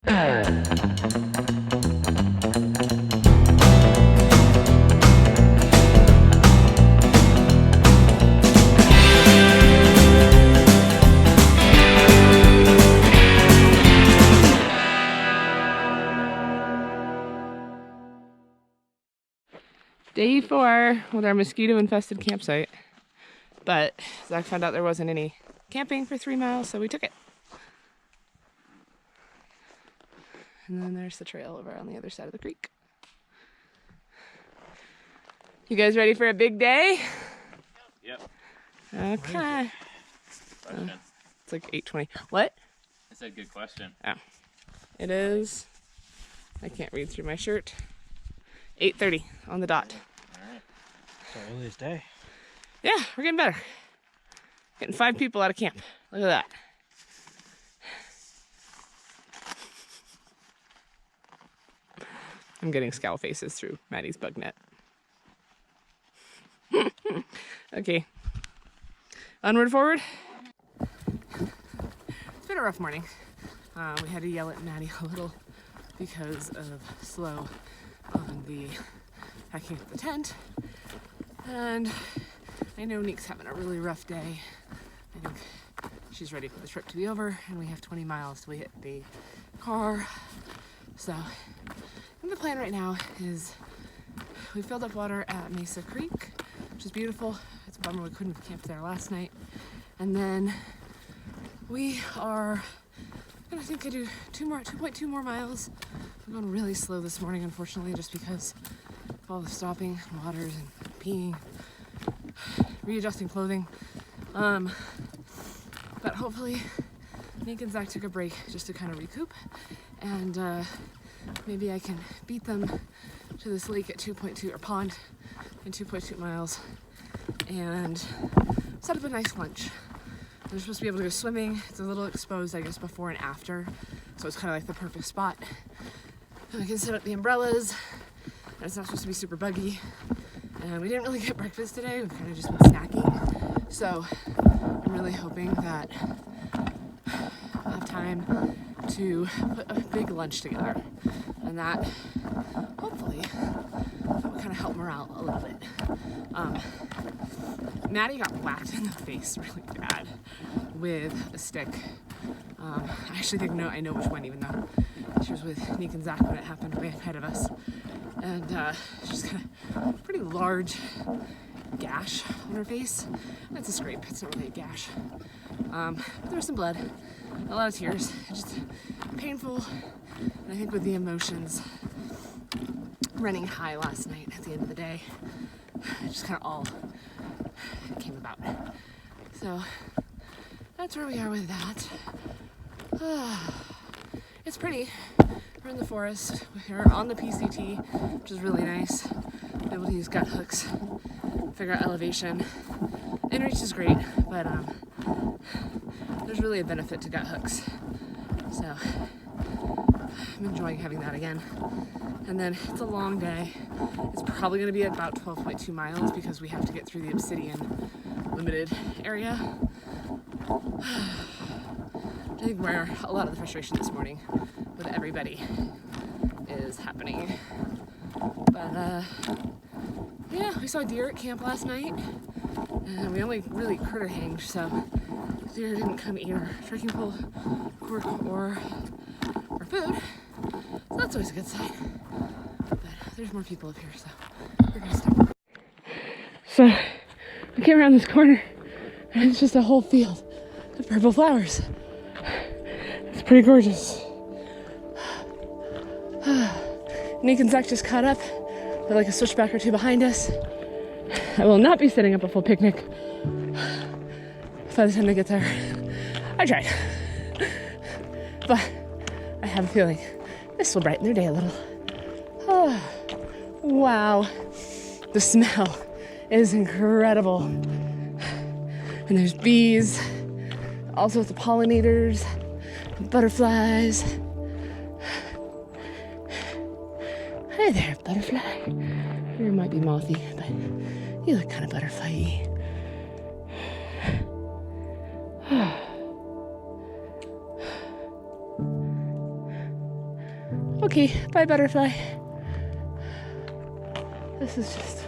Day 4 with our mosquito-infested campsite, but Zach found out there wasn't any camping for 3 miles, so we took it. And then there's the trail over on the other side of the creek. You guys ready for a big day? Yep. Okay. It's like 8:20. What? I said good question. Oh. It is, I can't read through my shirt, 8:30 on the dot. Alright. It's our earliest day. Yeah, we're getting better. Getting 5 people out of camp. Look at that. I'm getting scowl faces through Maddie's bug net. Okay. Onward, forward. It's been a rough morning. We had to yell at Maddie a little because of slow on the packing up the tent. And I know Nick's having a really rough day. I think she's ready for the trip to be over, and we have 20 miles till we hit the car. So the plan right now is we filled up water at Mesa Creek, which is beautiful. It's a bummer we couldn't camp there last night. And then we are gonna, I think, I do 2.2 more miles. I'm going really slow this morning, unfortunately, just because of all the stopping, waters, and peeing, readjusting clothing. But hopefully Nick and Zach took a break just to kind of recoup, and maybe I can beat them to this lake at 2.2, or pond in 2.2 miles, and set up a nice lunch. They're supposed to be able to go swimming. It's a little exposed, I guess, before and after, so it's kind of like the perfect spot. And I can set up the umbrellas, and it's not supposed to be super buggy. And we didn't really get breakfast today. We've kind of just been snacking. So I'm really hoping that I'll have time to put a big lunch together. And that, hopefully, will kind of help morale a little bit. Maddie got whacked in the face really bad with a stick. I actually think I know which one, even though she was with Nick and Zach when it happened way ahead of us. And she's got a pretty large gash on her face. That's a scrape, it's not really a gash. But there was some blood, a lot of tears, just painful. And I think with the emotions running high last night at the end of the day, it just kind of all came about. So that's where we are with that. It's pretty. We're in the forest. We're on the PCT, which is really nice. Be able to use gut hooks, figure out elevation. InReach is great, but there's really a benefit to gut hooks. So I'm enjoying having that again. And then it's a long day. It's probably going to be about 12.2 miles because we have to get through the Obsidian limited area. I think where a lot of the frustration this morning with everybody is happening. But yeah, we saw deer at camp last night, and we only really critter hanged, so deer didn't come eat our trekking pole, cork, or food. So that's always a good sign. But there's more people up here, so we're gonna stop. So we came around this corner, and it's just a whole field of purple flowers. It's pretty gorgeous. Nick and Zach just caught up. They're like a switchback or two behind us. I will not be setting up a full picnic by the time they get there. I tried. But I have a feeling this will brighten their day a little. Oh, wow. The smell is incredible. And there's bees, also the pollinators, butterflies. Hi there, butterfly. You might be mothy, but you look kind of butterfly-y. Okay, bye butterfly. This is just,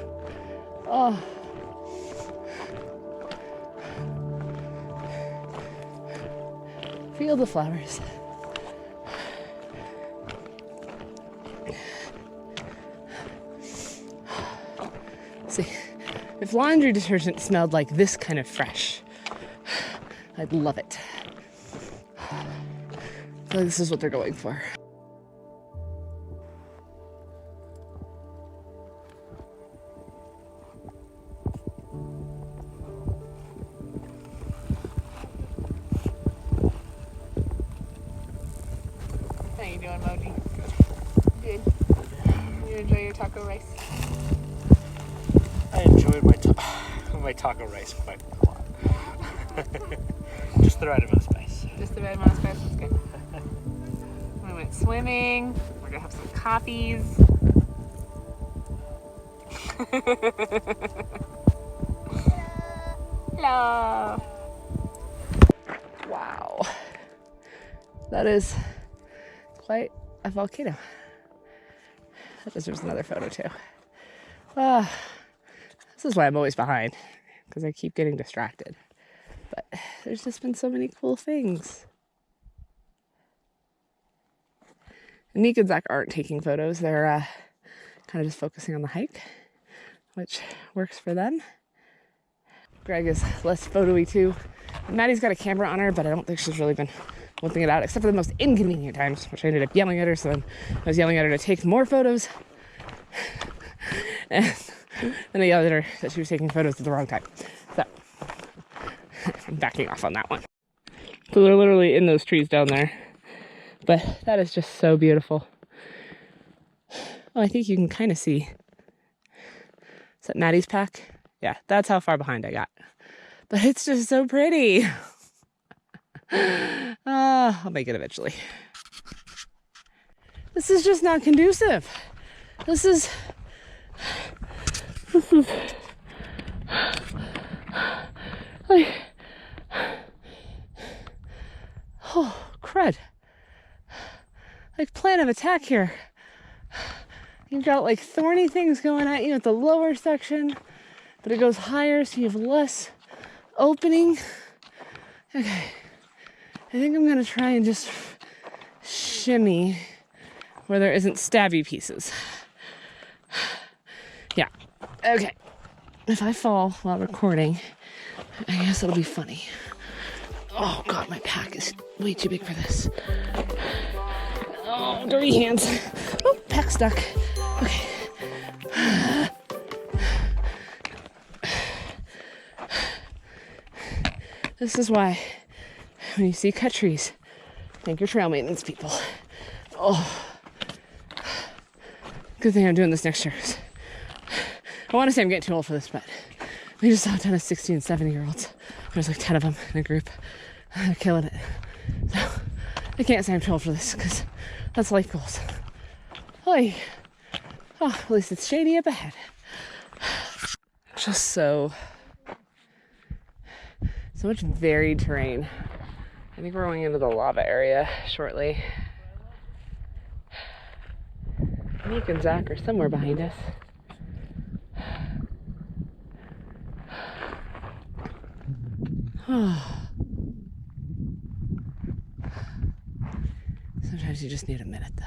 oh. Feel the flowers. See, if laundry detergent smelled like this kind of fresh, I'd love it. I feel like this is what they're going for. How you doing, Maddie? Good. You enjoy your taco rice? I enjoyed my taco rice quite a lot. Just the right amount of spice. Just the right amount of spice, that's good. We went swimming. We're gonna have some coffees. Hello. Wow. That is quite a volcano. That deserves another photo too. This is why I'm always behind, because I keep getting distracted. But there's just been so many cool things. Nick and Zach aren't taking photos. They're kind of just focusing on the hike, which works for them. Greg is less photo-y too. Maddie's got a camera on her, but I don't think she's really been whipping it out, except for the most inconvenient times, which I ended up yelling at her, so then I was yelling at her to take more photos. And then I yelled at her that she was taking photos at the wrong time. So I'm backing off on that one. So they're literally in those trees down there. But that is just so beautiful. Oh, I think you can kind of see. Is that Maddie's pack? Yeah, that's how far behind I got. But it's just so pretty. I'll make it eventually. This is just not conducive. This is like, oh, crud. Like plan of attack here. You've got like thorny things going at you at the lower section, but it goes higher so you have less opening. Okay, I think I'm gonna try and just shimmy where there isn't stabby pieces. Yeah, okay. If I fall while recording, I guess it'll be funny. Oh God, my pack is way too big for this. Oh, dirty hands. Oh, pack stuck. Okay. This is why when you see cut trees, thank your trail maintenance people. Oh, good thing I'm doing this next year. I want to say I'm getting too old for this, but we just saw a ton of 60 and 70-year-olds. There's like 10 of them in a group. They're killing it. So I can't say I'm too old for this because that's life goals. Oy. Oh, at least it's shady up ahead. Just so much varied terrain. I think we're going into the lava area shortly. Nick and Zach are somewhere behind us. Sometimes you just need a minute though.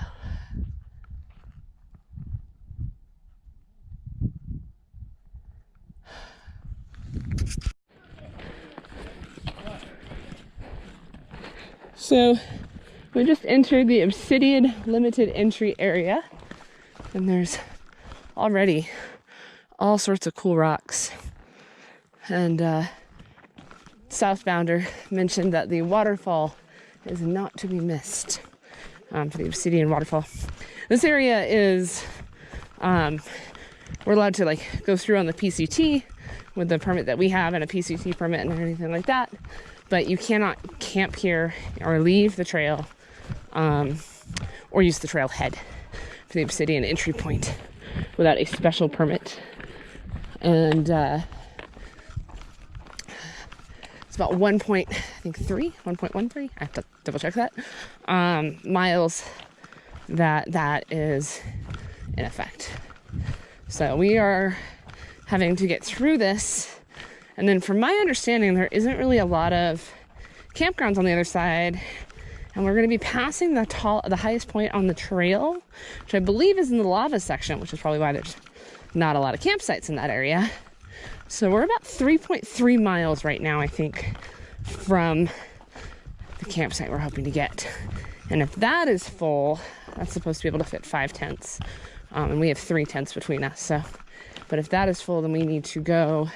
So we just entered the Obsidian limited entry area, and there's already all sorts of cool rocks. And Southbounder mentioned that the waterfall is not to be missed for the Obsidian waterfall. This area is, we're allowed to like go through on the PCT with the permit that we have and a PCT permit and anything like that. But you cannot camp here or leave the trail or use the trailhead for the Obsidian entry point without a special permit. And it's about 1.13, I have to double check that, miles that is in effect. So we are having to get through this. And then from my understanding, there isn't really a lot of campgrounds on the other side. And we're going to be passing the highest point on the trail, which I believe is in the lava section, which is probably why there's not a lot of campsites in that area. So we're about 3.3 miles right now, I think, from the campsite we're hoping to get. And if that is full, that's supposed to be able to fit 5 tents. And we have 3 tents between us. So, but if that is full, then we need to go,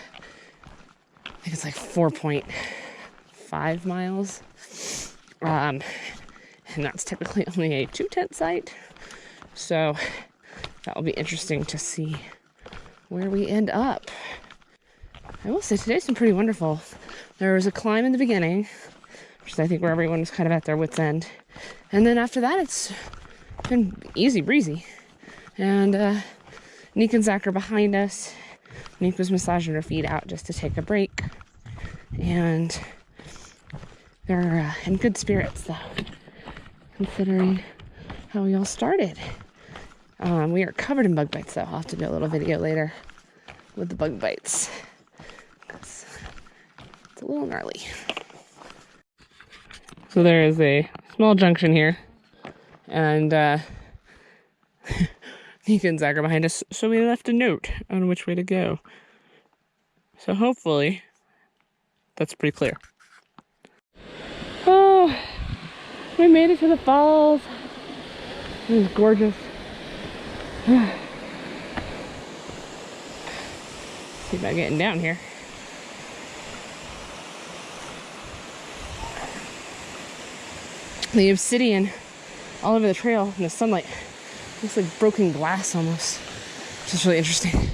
I think it's like 4.5 miles. And that's typically only a 2-tent site. So that will be interesting to see where we end up. I will say today's been pretty wonderful. There was a climb in the beginning, which is I think where everyone was kind of at their wit's end. And then after that, it's been easy breezy. And Nick and Zach are behind us. Nick was massaging her feet out just to take a break. And they're in good spirits, though, considering how we all started. We are covered in bug bites, though. I'll have to do a little video later with the bug bites. It's a little gnarly. So there is a small junction here. And Nick and Zach are behind us, so we left a note on which way to go. So hopefully that's pretty clear. Oh, we made it to the falls. It was gorgeous. See about getting down here. The obsidian all over the trail in the sunlight. Looks like broken glass almost, which is really interesting.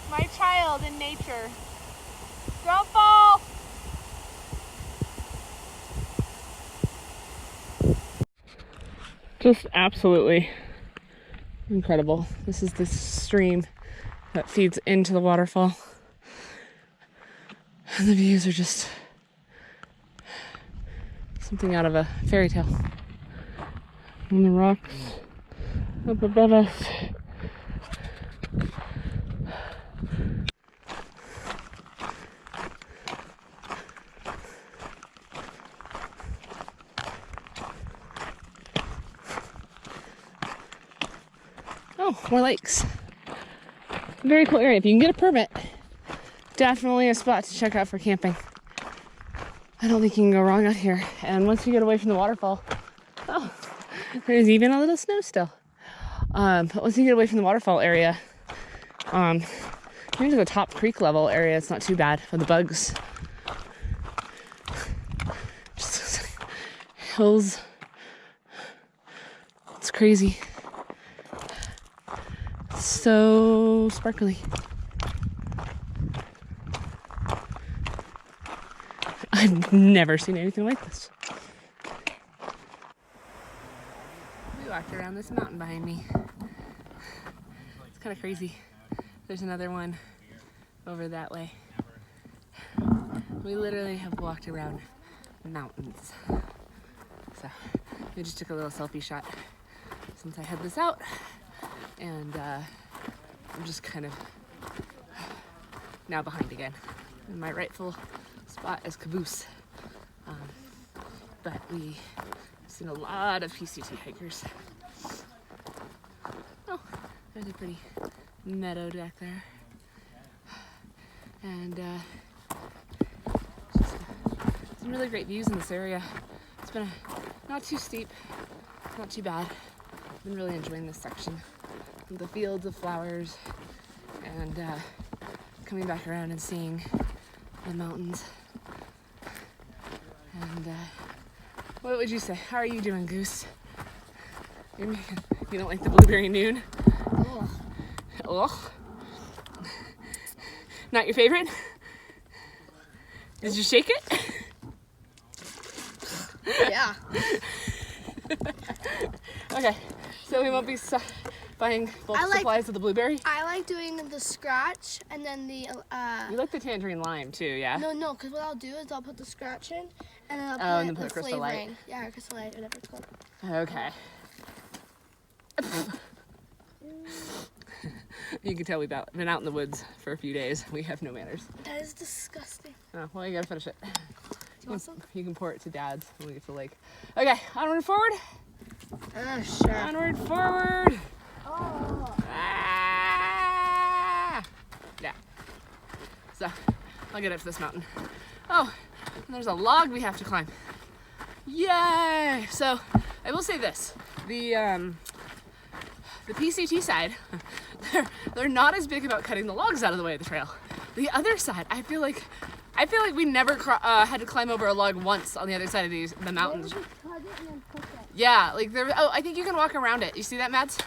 My child in nature. Don't fall! Just absolutely incredible. This is the stream that feeds into the waterfall. And the views are just something out of a fairy tale. And the rocks up above us. Oh, more lakes. Very cool area. If you can get a permit, definitely a spot to check out for camping. I don't think you can go wrong out here. And once you get away from the waterfall, oh, there's even a little snow still. But once you get away from the waterfall area, into the top creek level area, it's not too bad for the bugs. Just hills. It's crazy. So sparkly. I've never seen anything like this. We walked around this mountain behind me. It's kind of crazy. There's another one over that way. We literally have walked around mountains. So we just took a little selfie shot since I had this out. And I'm just kind of now behind again. And my rightful spot is caboose. But we've seen a lot of PCT hikers. Oh, there's a pretty meadow back there. And just some really great views in this area. It's been not too steep, not too bad. I've been really enjoying this section. The fields of flowers and coming back around and seeing the mountains. And what would you say? How are you doing, Goose? You don't like the blueberry noon? Ugh. Not your favorite? Did you shake it? Yeah. Okay, so we won't be buying bulk supplies of the blueberry. I like doing the scratch and then the You like the tangerine lime too, yeah? No, because what I'll do is I'll put the scratch in and then I'll put, and then put the the Crystal Light. flavoring. Yeah, Crystal Light, whatever it's called. Okay. You can tell we've been out in the woods for a few days. We have no manners. That is disgusting. Oh, well, you gotta finish it. You want some? You can pour it to Dad's when we get to the lake. Okay, onward and forward. Sure. Onward, forward. Oh. Ah! Yeah. So, I'll get up to this mountain. Oh, and there's a log we have to climb. Yay! So, I will say this. The PCT side, they're not as big about cutting the logs out of the way of the trail. The other side, I feel like we never had to climb over a log once on the other side of the mountains. Yeah, like there. Oh, I think you can walk around it. You see that, Mads?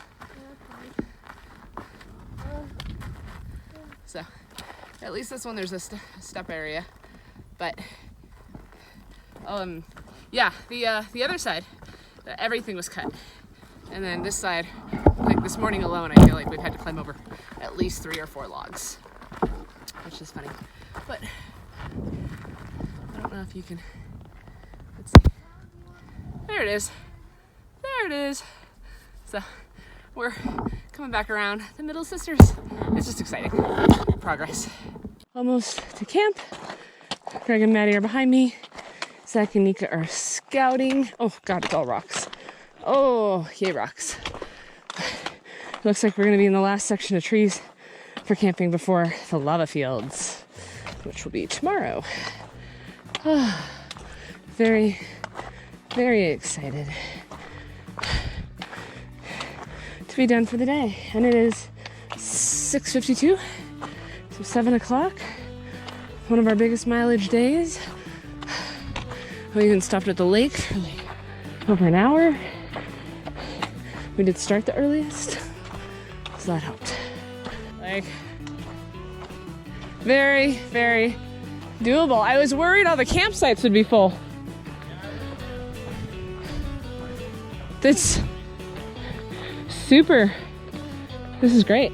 So, at least this one there's a step area, but yeah, the other side, everything was cut, and then this side, like this morning alone, I feel like we've had to climb over at least 3 or 4 logs, which is funny, but I don't know if you can. Let's see. There it is. There it is. So we're coming back around the Middle Sisters. It's just exciting. Progress. Almost to camp. Greg and Maddie are behind me. Zach and Nika are scouting. Oh God, it's all rocks. Oh, yay rocks. Looks like we're gonna be in the last section of trees for camping before the lava fields, which will be tomorrow. Oh, very, very excited to be done for the day. And it is 6:52, so 7 o'clock. One of our biggest mileage days. We even stopped at the lake for like over an hour. We did start the earliest, so that helped. Like, very, very doable. I was worried all the campsites would be full. That's super. This is great.